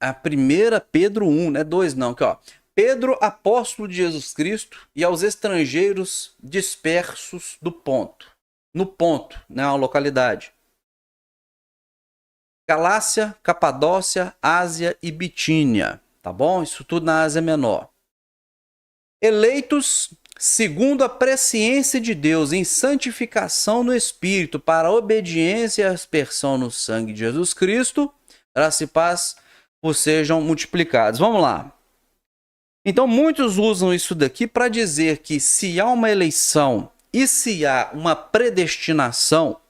a primeira Pedro 1, né? 2 não, aqui ó. Pedro, apóstolo de Jesus Cristo, e aos estrangeiros dispersos do Ponto. No Ponto, né? Uma localidade. Galácia, Capadócia, Ásia e Bitínia, tá bom? Isso tudo na Ásia Menor. Eleitos segundo a presciência de Deus em santificação no Espírito para a obediência e a aspersão no sangue de Jesus Cristo, graça e paz vos sejam multiplicados. Vamos lá. Então muitos usam isso daqui para dizer que se há uma eleição e se há uma predestinação,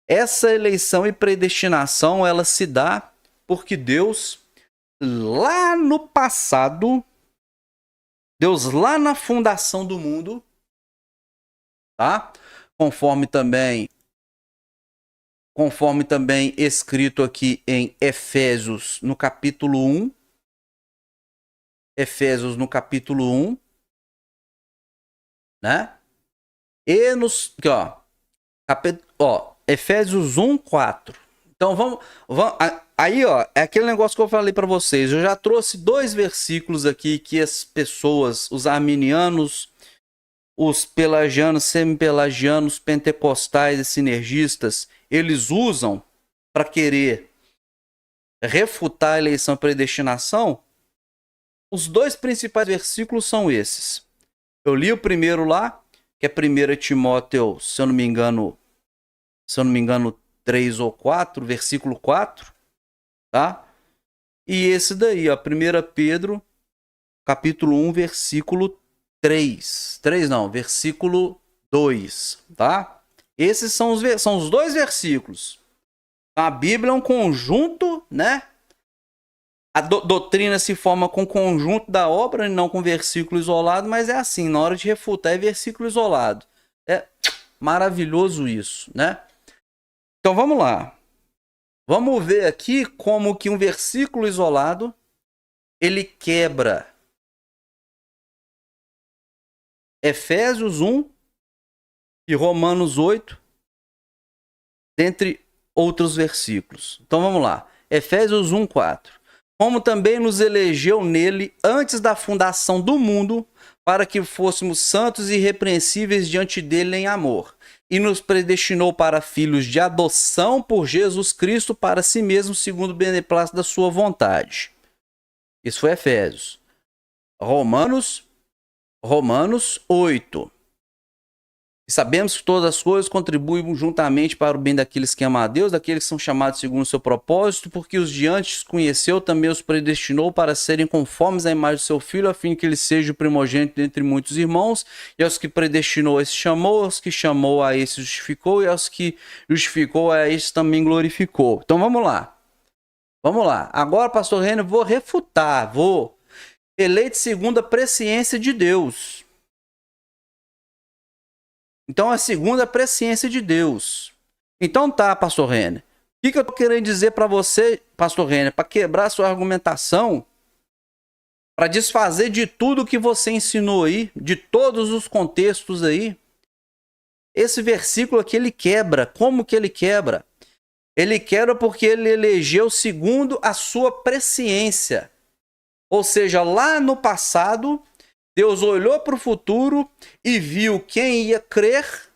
essa eleição e predestinação ela se dá porque Deus lá no passado, Deus lá na fundação do mundo, tá? Conforme também escrito aqui em Efésios no capítulo 1. Efésios no capítulo 1, né? E nos, aqui, ó, Efésios 1, 4. Então vamos aí, ó, é aquele negócio que eu falei para vocês. Eu já trouxe 2 versículos aqui que as pessoas, os arminianos, os pelagianos, semi-pelagianos, pentecostais e sinergistas, eles usam para querer refutar a eleição e predestinação. Os 2 principais versículos são esses. Eu li o primeiro lá, que é 1 Timóteo, se eu não me engano, 3 ou 4, versículo 4, tá? E esse daí, ó, 1 Pedro, capítulo 1, versículo 3. 3 não, versículo 2, tá? Esses são os 2 versículos. A Bíblia é um conjunto, né? A doutrina se forma com o conjunto da obra, não com versículo isolado, mas é assim, na hora de refutar é versículo isolado. É maravilhoso isso, né? Então vamos lá. Vamos ver aqui como que um versículo isolado ele quebra Efésios 1 e Romanos 8, dentre outros versículos. Então vamos lá. Efésios 1, 4. Como também nos elegeu nele antes da fundação do mundo, para que fôssemos santos e irrepreensíveis diante dele em amor, e nos predestinou para filhos de adoção por Jesus Cristo para si mesmo, segundo o beneplácito da sua vontade. Isso foi Efésios. Romanos 8. E sabemos que todas as coisas contribuem juntamente para o bem daqueles que amam a Deus, daqueles que são chamados segundo o seu propósito, porque os de antes conheceu, também os predestinou para serem conformes à imagem do seu Filho, a fim que ele seja o primogênito entre muitos irmãos, e aos que predestinou, esse chamou, aos que chamou, a esse justificou, e aos que justificou, a esse também glorificou. Então vamos lá. Vamos lá. Agora, pastor Renner, vou refutar, eleito segundo a presciência de Deus. Então, a segunda é a presciência de Deus. Então tá, pastor Renner. O que eu tô querendo dizer para você, pastor Renner, para quebrar a sua argumentação, para desfazer de tudo que você ensinou aí, de todos os contextos aí? Esse versículo aqui ele quebra. Como que ele quebra? Ele quebra porque ele elegeu segundo a sua presciência. Ou seja, lá no passado, Deus olhou para o futuro e viu quem ia crer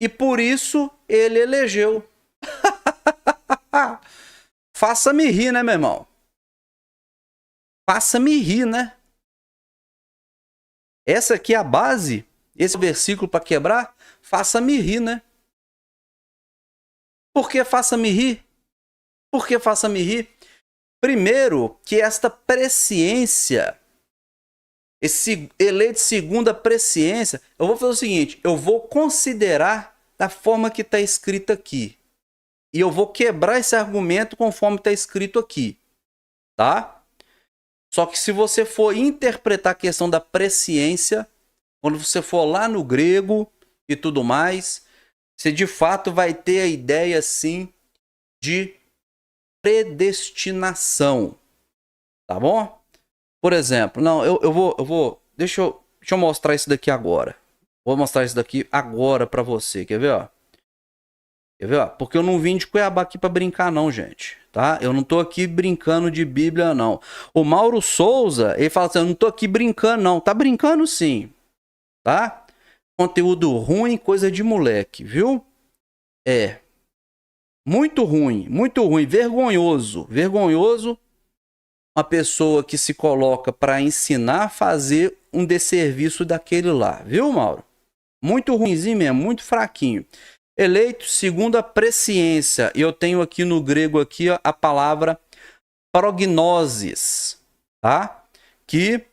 e por isso ele elegeu. Faça-me rir, né, meu irmão? Faça-me rir, né? Essa aqui é a base, esse versículo para quebrar. Faça-me rir, né? Por que faça-me rir? Por que faça-me rir? Primeiro, que esta presciência, esse eleito segundo a presciência, eu vou fazer o seguinte, eu vou considerar da forma que está escrito aqui. E eu vou quebrar esse argumento conforme está escrito aqui, tá? Só que se você for interpretar a questão da presciência, quando você for lá no grego e tudo mais, você de fato vai ter a ideia, sim, de predestinação, tá bom? Por exemplo, não, eu vou, deixa eu mostrar isso daqui agora. Vou mostrar isso daqui agora para você, quer ver, ó? Quer ver, ó? Porque eu não vim de Cuiabá aqui para brincar não, gente, tá? Eu não tô aqui brincando de Bíblia, não. O Mauro Souza, ele fala assim, eu não tô aqui brincando, não. Tá brincando sim, tá? Conteúdo ruim, coisa de moleque, viu? É. Muito ruim, vergonhoso. Vergonhoso uma pessoa que se coloca para ensinar a fazer um desserviço daquele lá, viu, Mauro? Muito ruinzinho mesmo, muito fraquinho. Eleito segundo a presciência. Eu tenho aqui no grego aqui a palavra prognosis, tá? Que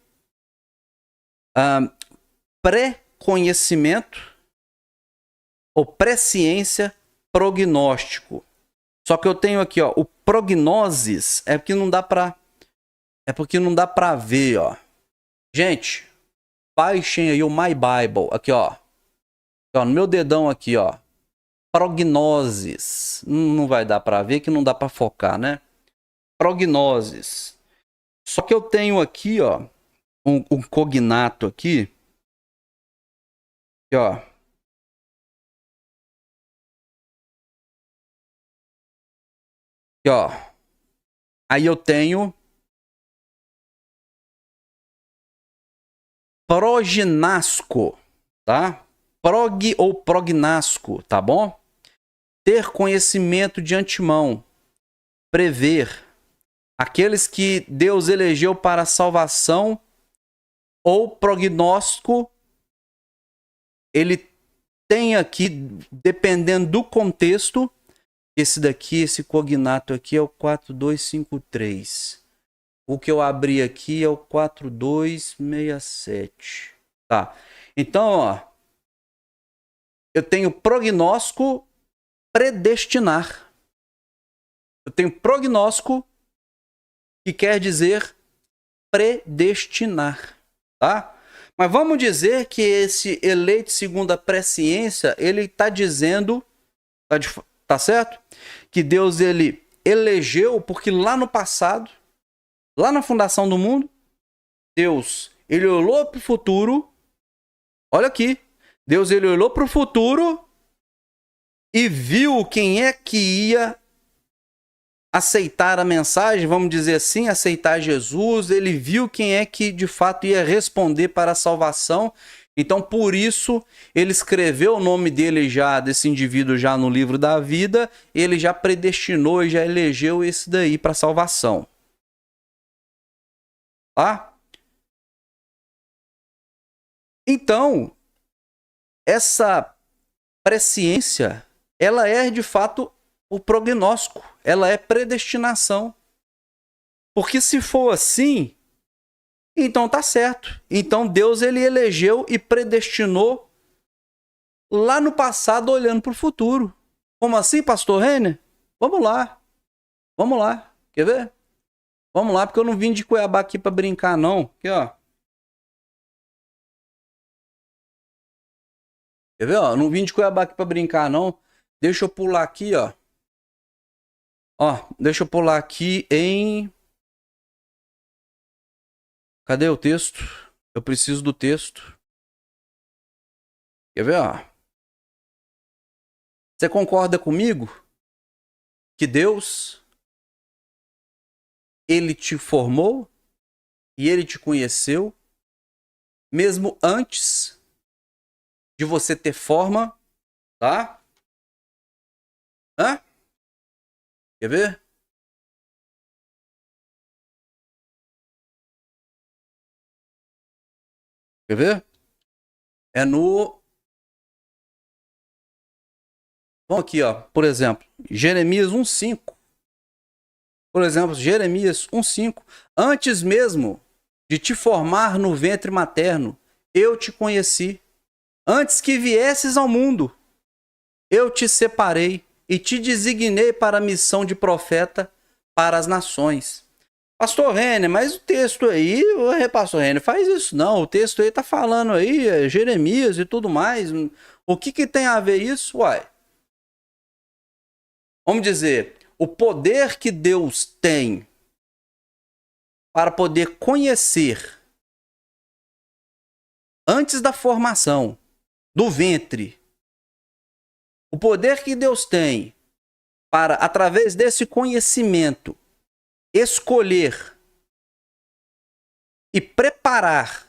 pré-conhecimento ou presciência prognóstico. Só que eu tenho aqui, ó, o prognosis é porque não dá para ver, ó. Gente, baixem aí o My Bible, aqui, ó. No meu dedão aqui, ó. Prognosis. Não vai dar para ver, que não dá para focar, né? Prognosis. Só que eu tenho aqui, ó, um cognato aqui, ó. Aqui, ó. Aí eu tenho prognasco, tá? Prog ou prognasco, tá bom? Ter conhecimento de antemão, prever, aqueles que Deus elegeu para a salvação, ou prognóstico, ele tem aqui, dependendo do contexto, esse daqui, esse cognato aqui é o 4253. O que eu abri aqui é o 4267. Tá. Então, ó, eu tenho prognóstico predestinar. Eu tenho prognóstico que quer dizer predestinar, tá? Mas vamos dizer que esse eleito segundo a presciência, ele está dizendo, tá certo? Que Deus ele elegeu porque lá no passado, lá na fundação do mundo, Deus ele olhou para o futuro. Olha aqui, Deus ele olhou para o futuro e viu quem é que ia aceitar a mensagem, vamos dizer assim, aceitar Jesus. Ele viu quem é que de fato ia responder para a salvação. Então, por isso, ele escreveu o nome dele já, desse indivíduo já no livro da vida. Ele já predestinou e já elegeu esse daí para a salvação. Tá? Então, essa presciência, ela é de fato o prognóstico. Ela é predestinação. Porque se for assim, então tá certo. Então Deus ele elegeu e predestinou lá no passado, olhando para o futuro. Como assim, pastor Renner? Vamos lá. Vamos lá. Quer ver? Vamos lá, porque eu não vim de Cuiabá aqui para brincar, não. Aqui, ó. Quer ver, ó? Eu não vim de Cuiabá aqui para brincar, não. Deixa eu pular aqui, ó. Ó, deixa eu pular aqui em... Cadê o texto? Eu preciso do texto. Quer ver, ó? Você concorda comigo que Deus, ele te formou e ele te conheceu mesmo antes de você ter forma, tá? Hã? Quer ver? Quer ver? É no... Vamos aqui, ó. Por exemplo, Jeremias 1:5. Por exemplo, Jeremias 1:5. Antes mesmo de te formar no ventre materno, eu te conheci. Antes que viesses ao mundo, eu te separei e te designei para a missão de profeta para as nações. Pastor Renner, mas o texto aí, pastor Renner, faz isso não. O texto aí tá falando aí, Jeremias e tudo mais. O que tem a ver isso? Uai. Vamos dizer, o poder que Deus tem para poder conhecer antes da formação do ventre O poder que Deus tem para, através desse conhecimento, escolher e preparar,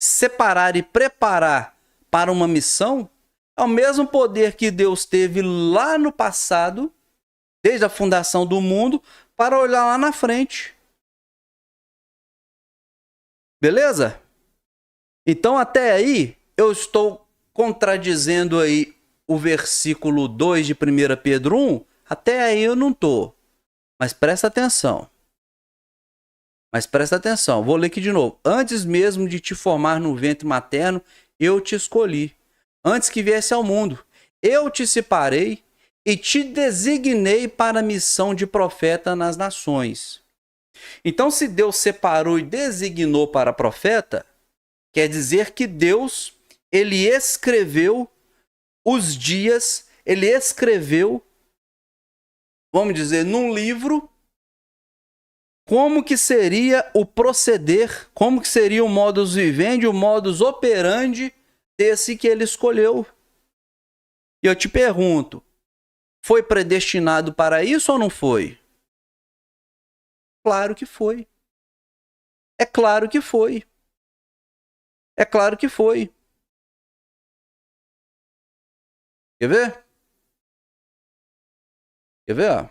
separar e preparar para uma missão, é o mesmo poder que Deus teve lá no passado, desde a fundação do mundo, para olhar lá na frente. Beleza? Então até aí eu estou contradizendo aí o versículo 2 de 1 Pedro 1, até aí eu não tô. Mas presta atenção. Vou ler aqui de novo. Antes mesmo de te formar no ventre materno, eu te escolhi. Antes que viesse ao mundo, eu te separei e te designei para a missão de profeta nas nações. Então, se Deus separou e designou para profeta, quer dizer que Deus, ele escreveu os dias, ele escreveu, vamos dizer, num livro, como que seria o proceder, como que seria o modus vivendi, o modus operandi desse que ele escolheu. E eu te pergunto, foi predestinado para isso ou não foi? Claro que foi. É claro que foi. É claro que foi. Quer ver? Quer ver? Ó?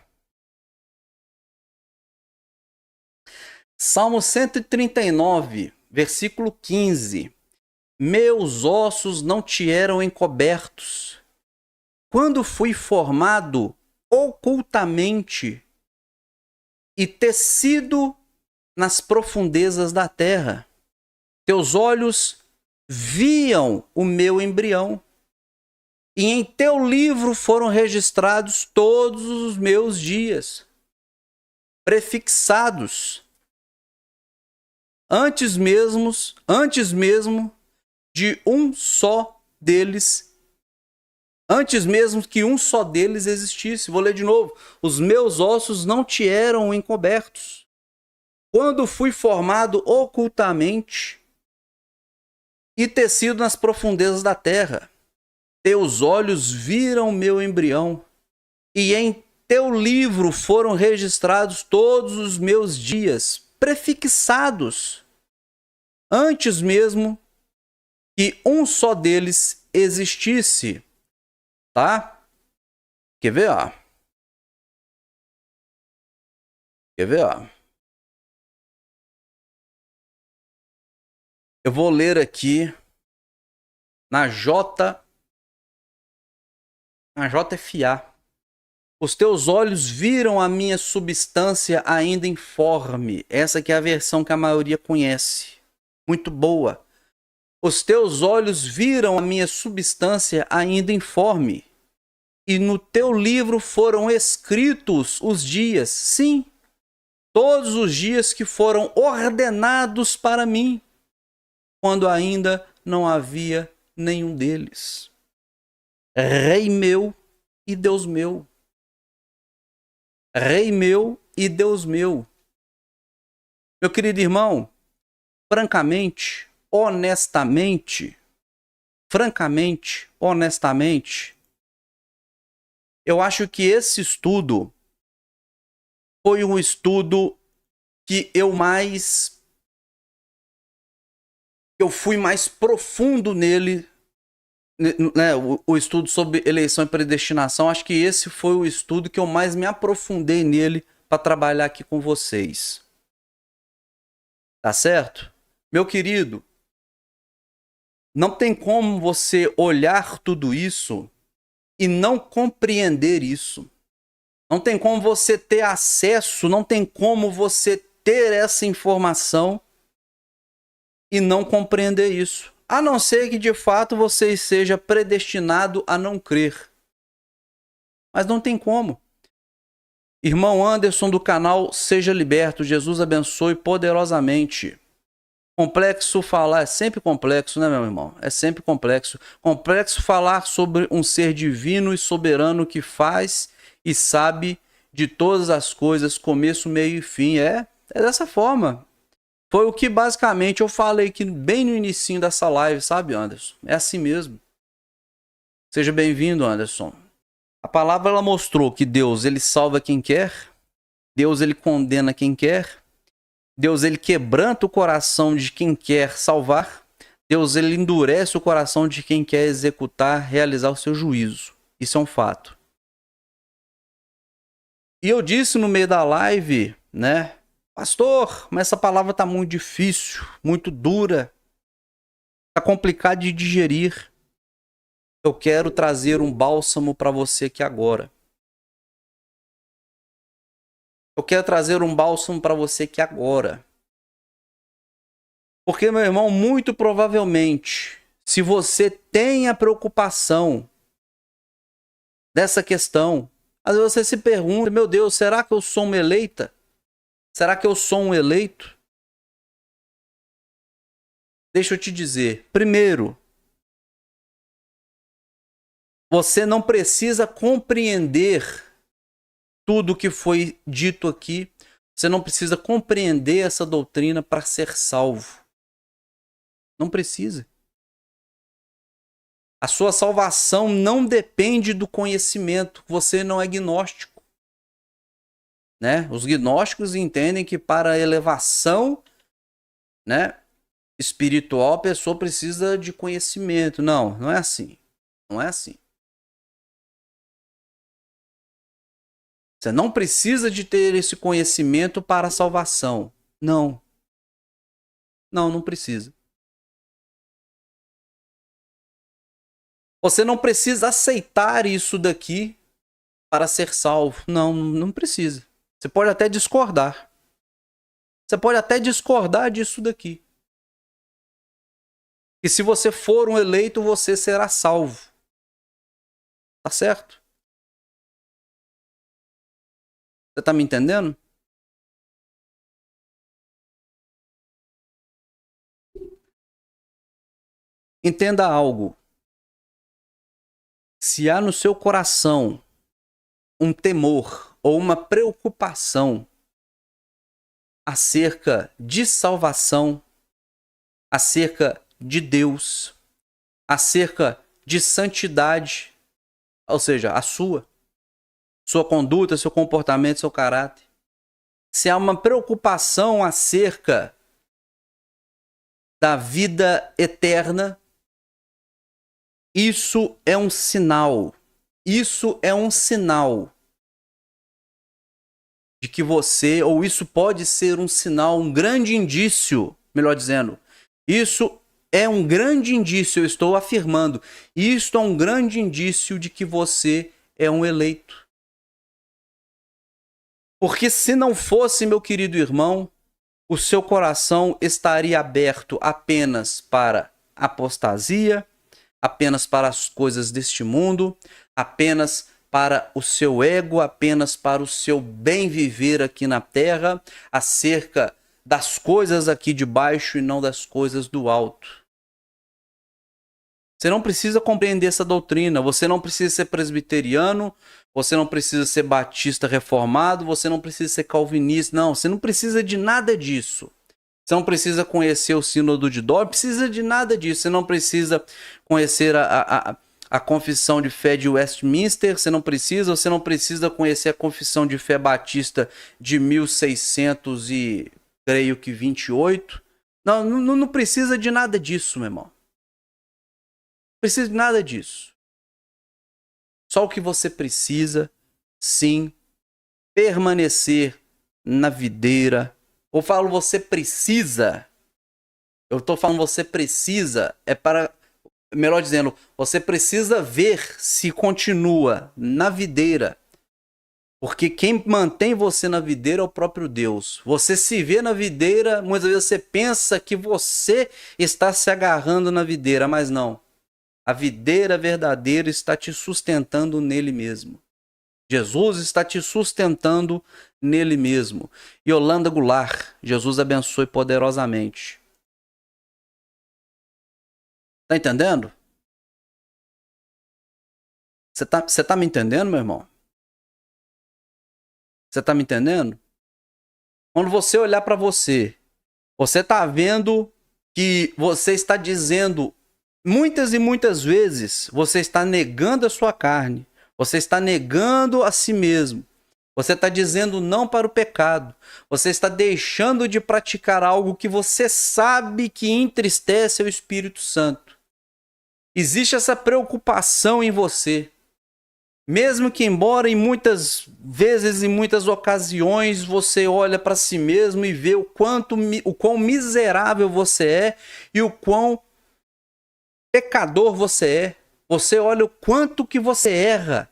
Salmo 139, versículo 15. Meus ossos não te eram encobertos. Quando fui formado ocultamente e tecido nas profundezas da terra, teus olhos viam o meu embrião, e em teu livro foram registrados todos os meus dias, prefixados, antes mesmo de um só deles, antes mesmo que um só deles existisse. Vou ler de novo. Os meus ossos não te eram encobertos. Quando fui formado ocultamente e tecido nas profundezas da terra, teus olhos viram meu embrião, e em teu livro foram registrados todos os meus dias, prefixados, antes mesmo que um só deles existisse. Tá? Quer ver, ó? Quer ver, ó? Eu vou ler aqui na JFA. Os teus olhos viram a minha substância ainda informe. Essa que é a versão que a maioria conhece. Muito boa. Os teus olhos viram a minha substância ainda informe. E no teu livro foram escritos os dias, sim, todos os dias que foram ordenados para mim, quando ainda não havia nenhum deles. Rei meu e Deus meu. Rei meu e Deus meu. Meu querido irmão, francamente, honestamente, eu acho que esse estudo foi um estudo que eu fui mais profundo nele, né? O estudo sobre eleição e predestinação. Acho que esse foi o estudo que eu mais me aprofundei nele para trabalhar aqui com vocês. Tá certo? Meu querido, não tem como você olhar tudo isso e não compreender isso. Não tem como você ter acesso, não tem como você ter essa informação e não compreender isso. A não ser que de fato você seja predestinado a não crer. Mas não tem como. Irmão Anderson do canal Seja Liberto, Jesus abençoe poderosamente. Complexo falar, é sempre complexo, né, meu irmão? É sempre complexo. Complexo falar sobre um ser divino e soberano que faz e sabe de todas as coisas, começo, meio e fim. É dessa forma. Foi o que basicamente eu falei aqui bem no inicinho dessa live, sabe, Anderson? É assim mesmo. Seja bem-vindo, Anderson. A palavra ela mostrou que Deus ele salva quem quer, Deus ele condena quem quer, Deus ele quebranta o coração de quem quer salvar, Deus ele endurece o coração de quem quer executar, realizar o seu juízo. Isso é um fato. E eu disse no meio da live, né? Pastor, mas essa palavra tá muito difícil, muito dura, tá complicado de digerir. Eu quero trazer um bálsamo para você aqui agora. Eu quero trazer um bálsamo para você aqui agora. Porque, meu irmão, muito provavelmente, se você tem a preocupação dessa questão, às vezes você se pergunta, meu Deus, será que eu sou uma eleita? Será que eu sou um eleito? Deixa eu te dizer. Primeiro, você não precisa compreender tudo o que foi dito aqui. Você não precisa compreender essa doutrina para ser salvo. Não precisa. A sua salvação não depende do conhecimento. Você não é gnóstico. Né? Os gnósticos entendem que para a elevação, né, espiritual a pessoa precisa de conhecimento. Não, não é assim. Não é assim. Você não precisa de ter esse conhecimento para a salvação. Não. Não, não precisa. Você não precisa aceitar isso daqui para ser salvo. Não, não precisa. Você pode até discordar. Você pode até discordar disso daqui. E se você for um eleito, você será salvo. Tá certo? Você tá me entendendo? Entenda algo. Se há no seu coração um temor ou uma preocupação acerca de salvação, acerca de Deus, acerca de santidade, ou seja, a sua conduta, seu comportamento, seu caráter. Se há uma preocupação acerca da vida eterna, isso é um sinal. Isso é um sinal de que você, ou isso pode ser um sinal, um grande indício, melhor dizendo, isso é um grande indício, eu estou afirmando, isto é um grande indício de que você é um eleito. Porque se não fosse, meu querido irmão, o seu coração estaria aberto apenas para apostasia, apenas para as coisas deste mundo, apenas para o seu ego, apenas para o seu bem viver aqui na terra, acerca das coisas aqui de baixo e não das coisas do alto. Você não precisa compreender essa doutrina, você não precisa ser presbiteriano, você não precisa ser batista reformado, você não precisa ser calvinista, não, você não precisa de nada disso. Você não precisa conhecer o sínodo de Dort, precisa de nada disso, você não precisa conhecer a confissão de fé de Westminster, você não precisa conhecer a confissão de fé batista de 1600 e creio que 28. Não precisa de nada disso, meu irmão. Não precisa de nada disso. Só o que você precisa, sim, permanecer na videira. Eu falo você precisa. Eu tô falando você precisa. É para... Melhor dizendo, você precisa ver se continua na videira. Porque quem mantém você na videira é o próprio Deus. Você se vê na videira, muitas vezes você pensa que você está se agarrando na videira, mas não. A videira verdadeira está te sustentando nele mesmo. Jesus está te sustentando nele mesmo. Yolanda Goulart, Jesus abençoe poderosamente. Tá entendendo? Você tá me entendendo, meu irmão? Você tá me entendendo? Quando você olhar para você, você tá vendo que você está dizendo muitas e muitas vezes você está negando a sua carne, você está negando a si mesmo, você está dizendo não para o pecado, você está deixando de praticar algo que você sabe que entristece o Espírito Santo. Existe essa preocupação em você. Mesmo que, embora em muitas vezes, em muitas ocasiões, você olha para si mesmo e vê o quão miserável você é e o quão pecador você é. Você olha o quanto que você erra.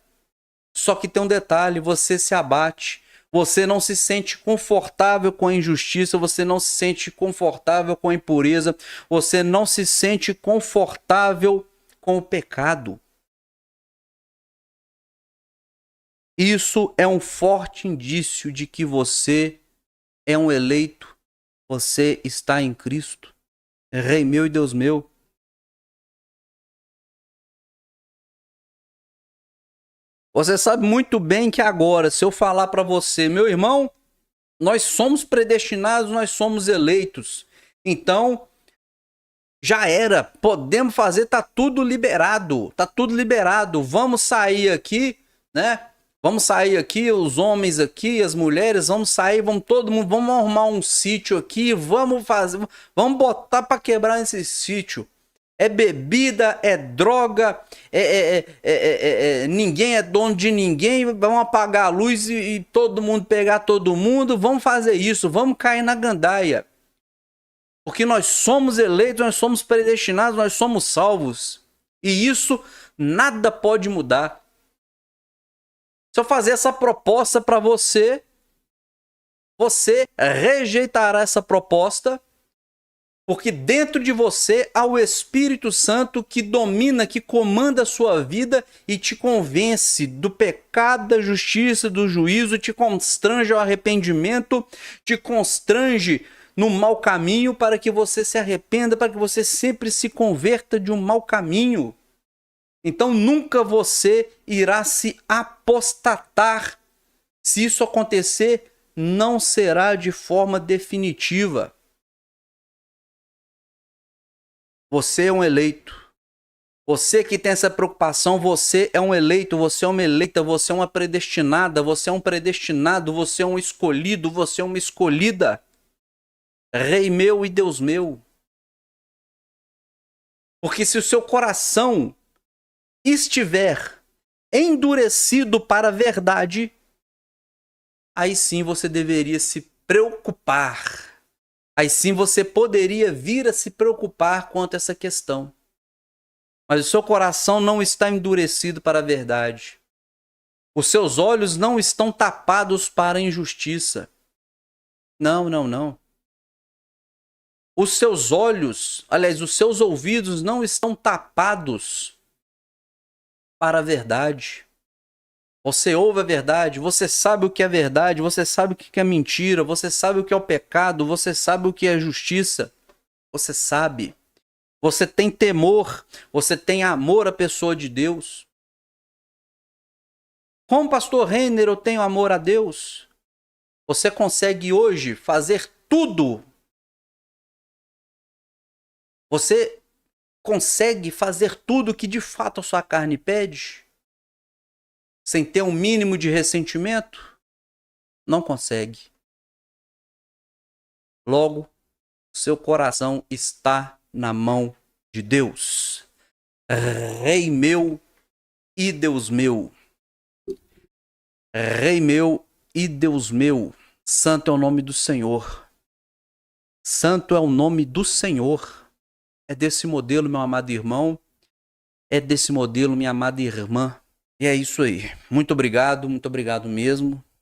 Só que tem um detalhe, você se abate. Você não se sente confortável com a injustiça, você não se sente confortável com a impureza, você não se sente confortável com o pecado. Isso é um forte indício de que você é um eleito, você está em Cristo. Rei meu e Deus meu. Você sabe muito bem que agora, se eu falar para você, meu irmão, nós somos predestinados, nós somos eleitos. Então, já era, podemos fazer, tá tudo liberado, tá tudo liberado. Vamos sair aqui, né? Vamos sair aqui, os homens aqui, as mulheres, vamos sair, vamos todo mundo, vamos arrumar um sítio aqui, vamos fazer, vamos botar para quebrar esse sítio. É bebida, é droga, ninguém é dono de ninguém, vamos apagar a luz e todo mundo pegar todo mundo, vamos fazer isso, vamos cair na gandaia. Porque nós somos eleitos, nós somos predestinados, nós somos salvos. E isso nada pode mudar. Se eu fazer essa proposta para você, você rejeitará essa proposta, porque dentro de você há o Espírito Santo que domina, que comanda a sua vida e te convence do pecado, da justiça, do juízo, te constrange ao arrependimento, te constrange no mau caminho para que você se arrependa, para que você sempre se converta de um mau caminho. Então nunca você irá se apostatar. Se isso acontecer, não será de forma definitiva. Você é um eleito. Você que tem essa preocupação, você é um eleito, você é uma eleita, você é uma predestinada, você é um predestinado, você é um escolhido, você é uma escolhida. Rei meu e Deus meu. Porque se o seu coração estiver endurecido para a verdade, aí sim você deveria se preocupar. Aí sim você poderia vir a se preocupar quanto a essa questão. Mas o seu coração não está endurecido para a verdade. Os seus olhos não estão tapados para a injustiça. Não, não, não. Os seus olhos, aliás, os seus ouvidos não estão tapados para a verdade. Você ouve a verdade, você sabe o que é verdade, você sabe o que é mentira, você sabe o que é o pecado, você sabe o que é justiça. Você sabe. Você tem temor, você tem amor à pessoa de Deus. Como pastor Renner, eu tenho amor a Deus. Você consegue hoje fazer tudo. Você consegue fazer tudo que de fato a sua carne pede? Sem ter um mínimo de ressentimento? Não consegue. Logo, seu coração está na mão de Deus. Rei meu e Deus meu. Rei meu e Deus meu. Santo é o nome do Senhor. Santo é o nome do Senhor. É desse modelo, meu amado irmão. É desse modelo, minha amada irmã. E é isso aí. Muito obrigado mesmo.